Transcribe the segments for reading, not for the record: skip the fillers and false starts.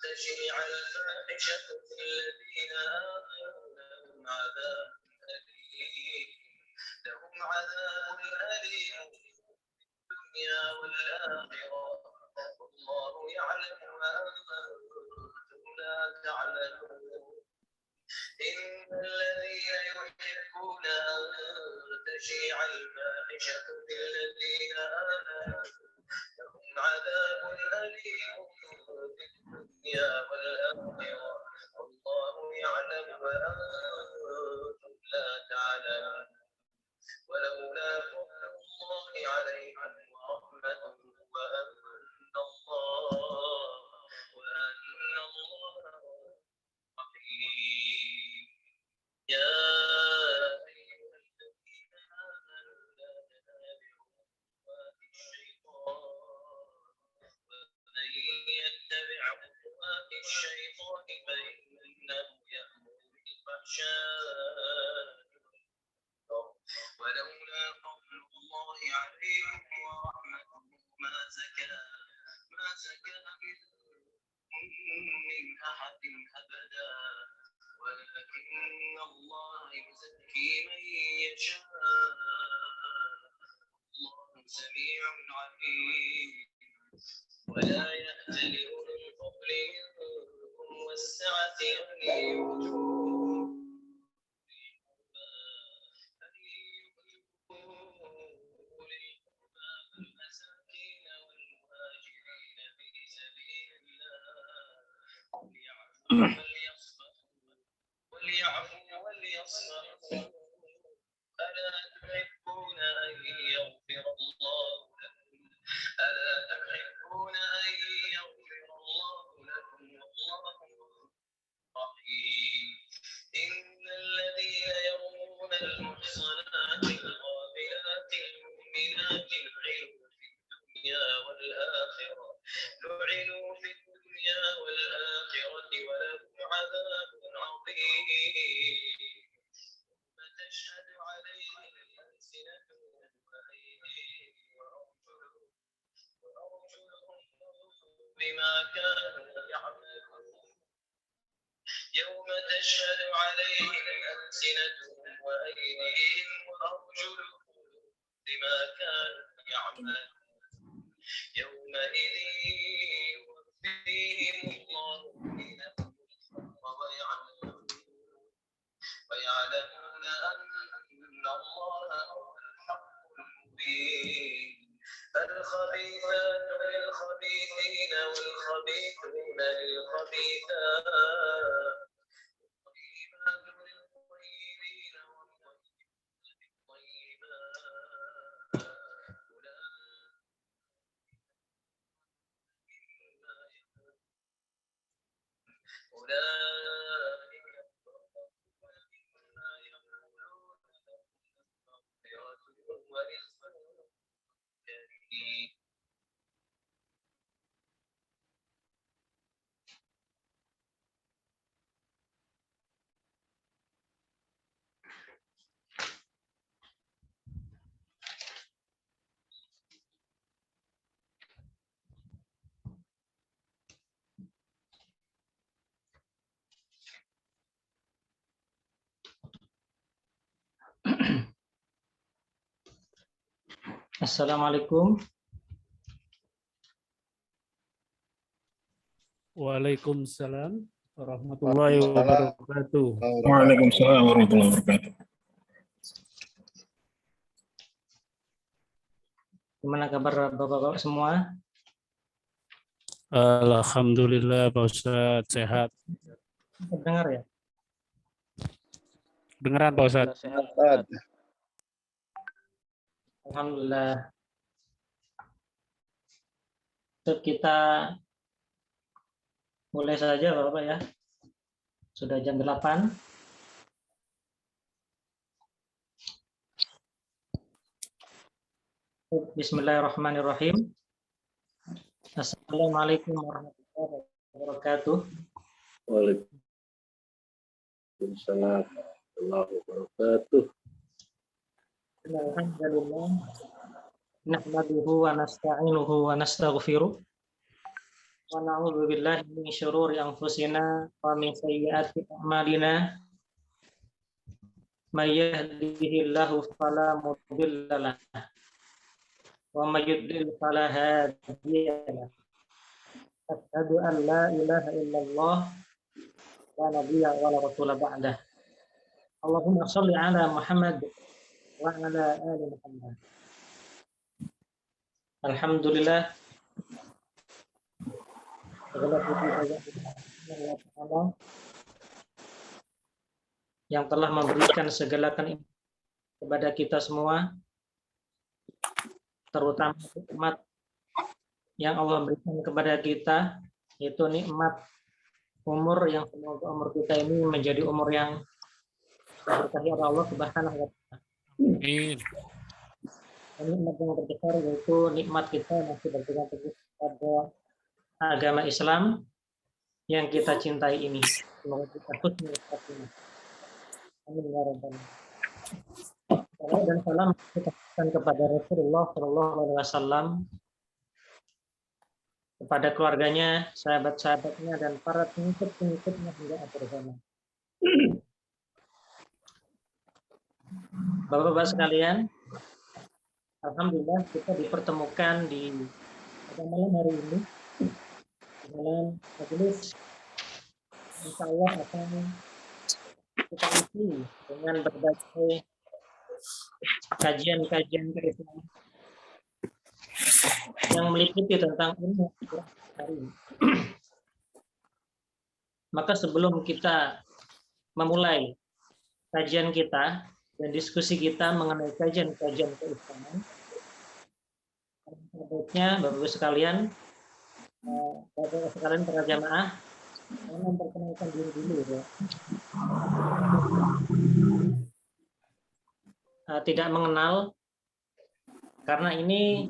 تشيع الفاحشة في الذين آمنوا لهم عذاب أليم في الدنيا والآخرة والله يعلم وأنتم لا تعلمون إن الذين يحبون أن تشيع الفاحشة في الذين آمنوا لهم عذاب أليم في الدنيا والآخرة والله يعلم وأنتم لا تعلمون ولولا فضل الله عليكم ورحمته وأن الله رحيم يا أيها الذين آمنوا لا تتبعوا خطوات الشيطان ومن يتبع خطوات الشيطان فإنه يأمر بالفحشاء ولولا فضل الله عليكم ورحمته ما زكى من أحد أبدا ولكن الله يزكي من يشاء الله سميع عليم ولا يأتل أولو الفضل منكم والسعة أن يؤتوا والمساكين والمهاجرين في سبيل الله وليعفوا وليصفحوا ألا تحبون أن يغفر الله لكم والله رحيم إن الذين يرمون المحصنات الغافلات المؤمنات لعنوا في الدنيا والآخرة ولهم عذاب عظيم فتشهد عليهم ألسنتهم وأيديهم وأرجلهم بما كانوا يعملون يوم تشهد عليهم ألسنتهم وأيديهم وأرجلهم بما كانوا يعملون يومئذ يوفيهم الله دينهم ويعلمون أن الله هو الحق المبين الخبيثات للخبيثين والخبيثون للخبيثات والطيبات للطيبين والطيبات للطيبات أولئك مما يقولون مغفرة ورزق كريم Assalamualaikum. Waalaikumsalam warahmatullahi wabarakatuh. Waalaikumsalam warahmatullahi wabarakatuh. Gimana kabar Bapak-bapak semua? Alhamdulillah Pak Ustadz sehat. Dengar ya? Dengeran Pak Ustadz. Sehat. Alhamdulillah. Kita mulai saja Bapak ya. Sudah jam 8. Bismillahirrahmanirrahim. Assalamualaikum warahmatullahi wabarakatuh. Waalaikumsalam. warahmatullahi wabarakatuh. Alhamdulillah. Nahmaduhu wa nasta'inuhu wa nastaghfiruh. Wa na'udzu billahi min syururi anfusina wa min sayyiati a'malina. May yahdihillahu fala mudilla lahu wa may yudlil fala hadiya lahu. Asyhadu an la ilaha illallah wa nabiyya wa la rasula ba'dah. Allahumma shalli ala Muhammad wa ala ali Muhammad. Alhamdulillah, segala puji bagi Allah Ta'ala yang telah memberikan segala kenikmatan kepada kita semua, terutama nikmat yang Allah berikan kepada kita, yaitu nikmat umur, yang semoga umur kita ini menjadi umur yang diberkahi oleh Allah Subhanahu wa Ta'ala. Amin. Nikmat yang terbesar yaitu nikmat kita masih berpegang teguh pada agama Islam yang kita cintai ini. Semoga kita husnul khatimah. Amin ya rabbal alamin. Salam dan salam kita berikan kepada Rasulullah Shallallahu Alaihi Wasallam, kepada keluarganya, sahabat-sahabatnya, dan para pengikut-pengikutnya hingga akhir zaman. Bapak-bapak sekalian, alhamdulillah kita dipertemukan pada malam hari ini dalam majelis insya Allah akan kita isi dengan berbagai kajian-kajian keislaman yang meliputi tentang ilmu hari ini. Maka sebelum kita memulai kajian kita dan diskusi kita mengenai kajian-kajian keislaman, sebaiknya Bapak-Ibu sekalian, Bapak-Ibu sekalian para jamaah, saya memperkenalkan diri dulu ya. Tidak mengenal, karena ini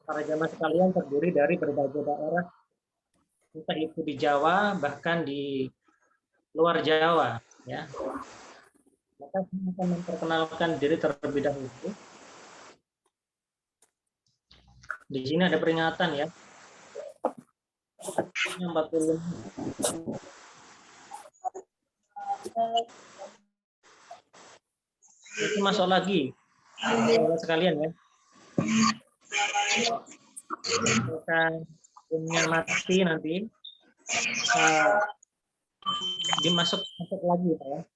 para jamaah sekalian terdiri dari berbagai daerah, entah itu di Jawa bahkan di luar Jawa, ya. Maka saya akan memperkenalkan diri terlebih dahulu. Di sini ada peringatan ya. 40. Itu masuk lagi. Sekalian ya. Kita punya mati nanti dimasuk lagi ya.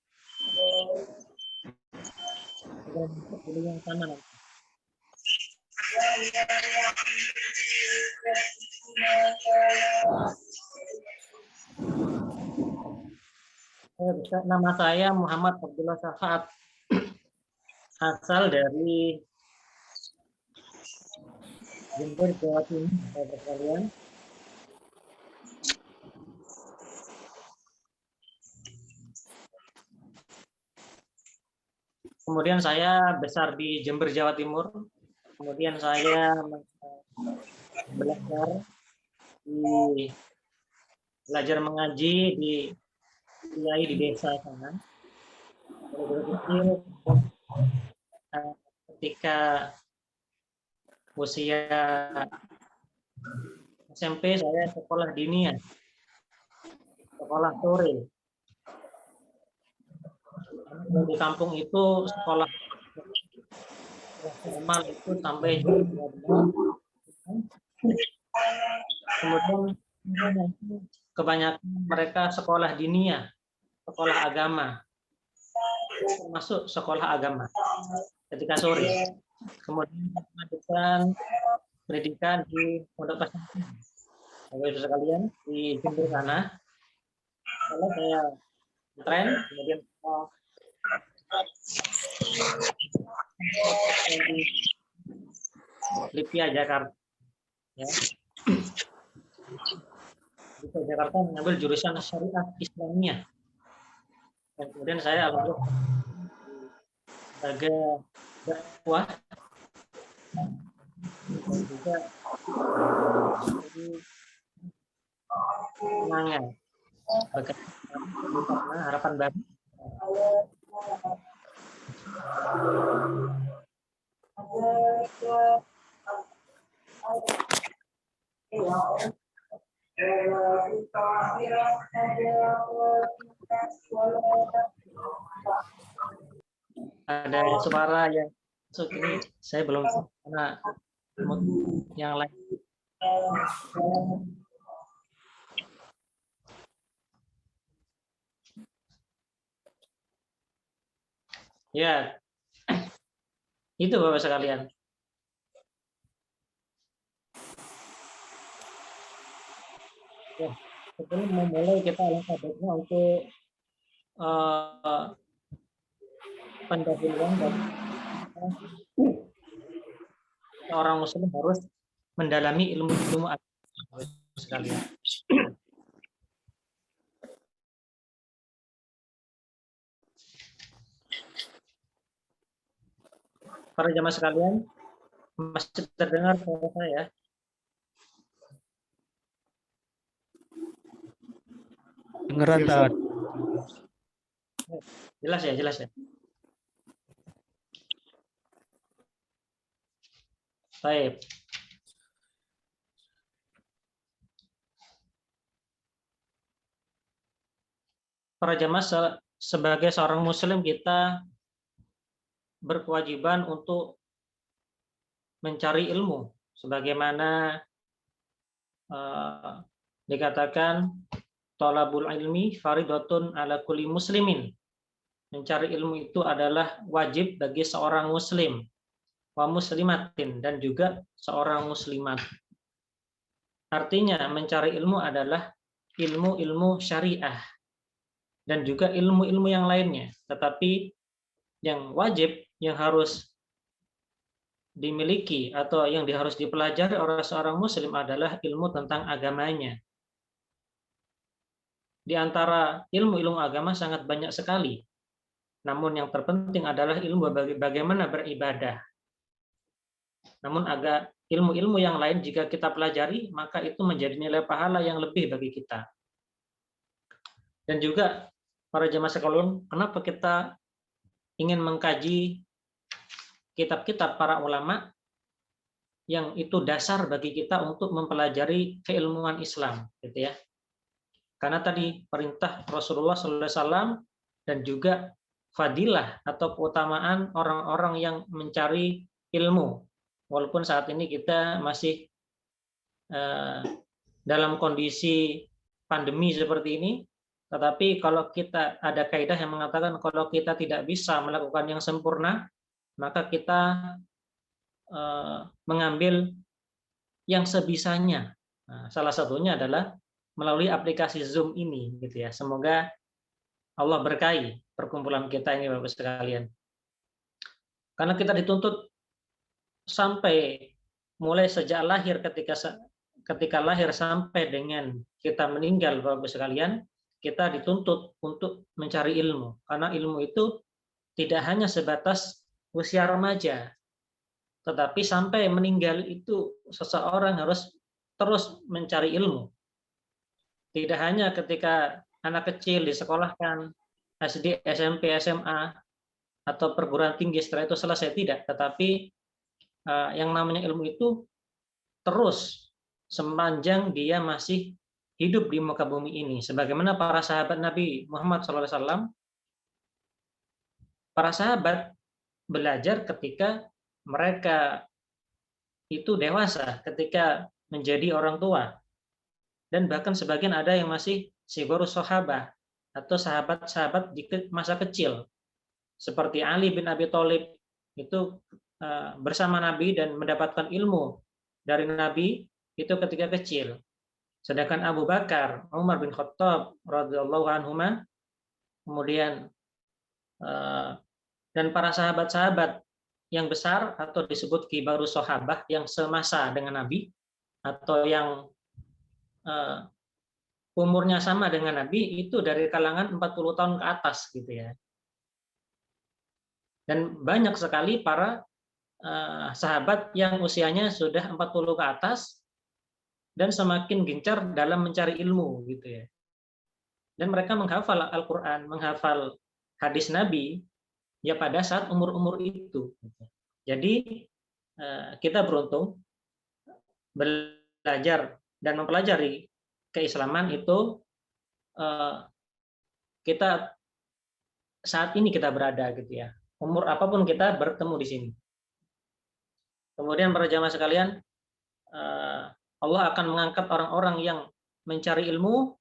Pilih yang sana nanti. Nama saya Muhammad Abdullah Syafaat, asal dari Jember, Jawa Timur, sahabat sekalian. Kemudian saya besar di Jember, Jawa Timur. Kemudian saya belajar mengaji di kiai di desa sana. Ketika usia SMP saya sekolah diniah, sekolah sore. Di kampung itu sekolah formal itu sampai kemudian kebanyakan mereka sekolah diniah, sekolah agama, termasuk sekolah agama ketika sore. Kemudian melanjutkan pendidikan di pondok pesantren. Bapak-Ibu sekalian di Jember sana. Kalau saya tren, kemudian di Lipia Jakarta, ya. Di Jakarta mengambil jurusan syariah Islamiyah, dan kemudian saya alhamdulillah sebagai dakwah dan juga penangan harapan baru Ada suara yang masuk ini, saya belum tahu karena yang lain. Ya, itu Bapak sekalian. Ya, sebelum memulai kita alangkah baiknya untuk pendahuluan dan seorang muslim harus mendalami ilmu-ilmu agama sekalian. Para jamaah sekalian, masih terdengar suara saya? Dengeran tak? Jelas ya, jelas ya. Baik. Para jamaah, sebagai seorang muslim kita berkewajiban untuk mencari ilmu sebagaimana dikatakan thalabul ilmi faridatun ala kulli muslimin. Mencari ilmu itu adalah wajib bagi seorang muslim wa muslimatin dan juga seorang muslimat. Artinya mencari ilmu adalah ilmu-ilmu syariah dan juga ilmu-ilmu yang lainnya. Tetapi yang wajib, yang harus dimiliki atau yang harus dipelajari oleh seorang muslim adalah ilmu tentang agamanya. Di antara ilmu-ilmu agama sangat banyak sekali. Namun yang terpenting adalah ilmu bagaimana beribadah. Namun ilmu-ilmu yang lain jika kita pelajari, maka itu menjadi nilai pahala yang lebih bagi kita. Dan juga para jemaah sekalian, kenapa kita ingin mengkaji kitab-kitab para ulama yang itu dasar bagi kita untuk mempelajari keilmuan Islam, gitu ya. Karena tadi perintah Rasulullah SAW dan juga fadilah atau keutamaan orang-orang yang mencari ilmu. Walaupun saat ini kita masih dalam kondisi pandemi seperti ini, tetapi kalau kita ada kaidah yang mengatakan kalau kita tidak bisa melakukan yang sempurna, maka kita mengambil yang sebisanya. Nah, salah satunya adalah melalui aplikasi Zoom ini, gitu ya. Semoga Allah berkahi perkumpulan kita ini, Bapak sekalian. Karena kita dituntut sampai mulai sejak lahir, ketika lahir sampai dengan kita meninggal, Bapak sekalian, kita dituntut untuk mencari ilmu. Karena ilmu itu tidak hanya sebatas usia remaja, tetapi sampai meninggal itu seseorang harus terus mencari ilmu. Tidak hanya ketika anak kecil disekolahkan, SD, SMP, SMA, atau perguruan tinggi setelah itu selesai, tidak. Tetapi yang namanya ilmu itu terus sepanjang dia masih hidup di muka bumi ini. Sebagaimana para sahabat Nabi Muhammad SAW, para sahabat belajar ketika mereka itu dewasa, ketika menjadi orang tua. Dan bahkan sebagian ada yang masih sigharus sahabah atau sahabat-sahabat di masa kecil. Seperti Ali bin Abi Thalib itu bersama Nabi dan mendapatkan ilmu dari Nabi itu ketika kecil. Sedangkan Abu Bakar, Umar bin Khattab radhiyallahu anhuma, kemudian dan para sahabat-sahabat yang besar atau disebut kibarus sahabah yang semasa dengan Nabi atau yang umurnya sama dengan Nabi itu dari kalangan 40 tahun ke atas, gitu ya. Dan banyak sekali para sahabat yang usianya sudah 40 ke atas dan semakin gencar dalam mencari ilmu, gitu ya. Dan mereka menghafal Al-Qur'an, menghafal hadis Nabi ya pada saat umur-umur itu. Jadi kita beruntung belajar dan mempelajari keislaman itu kita saat ini kita berada gitu ya. Umur apapun kita bertemu di sini. Kemudian para jamaah sekalian, Allah akan mengangkat orang-orang yang mencari ilmu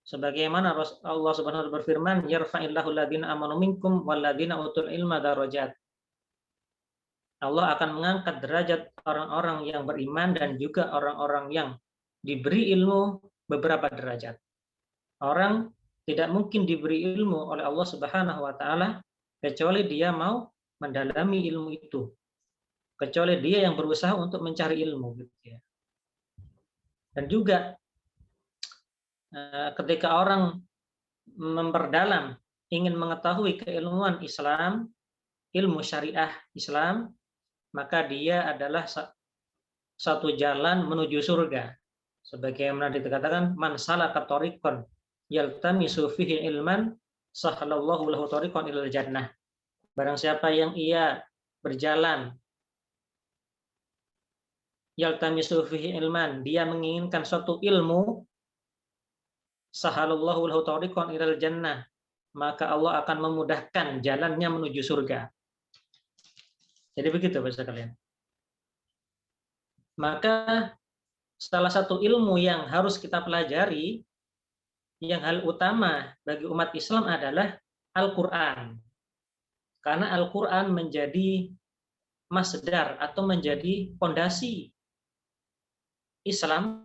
sebagaimana Allah Subhanahu wa taala berfirman, yarfa'illahu alladziina aamanu minkum walladziina utul ilma darajat. Allah akan mengangkat derajat orang-orang yang beriman dan juga orang-orang yang diberi ilmu beberapa derajat. Orang tidak mungkin diberi ilmu oleh Allah Subhanahu wa taala kecuali dia mau mendalami ilmu itu. Kecuali dia yang berusaha untuk mencari ilmu gitu ya. Dan juga ketika orang memperdalam ingin mengetahui keilmuan Islam, ilmu syariah Islam, maka dia adalah satu jalan menuju surga. Sebagaimana dikatakan, man salaka thariqan yaltamisu fihi ilman sahhalallahu lahu thariqan ilal jannah. Barang siapa yang ia berjalan yaltamisu fihi ilman, dia menginginkan suatu ilmu, sahhalallahu lahu thariqan ilal jannah, maka Allah akan memudahkan jalannya menuju surga. Jadi begitu Bapak sekalian. Maka salah satu ilmu yang harus kita pelajari, yang hal utama bagi umat Islam adalah Al-Quran. Karena Al-Quran menjadi masdar atau menjadi fondasi Islam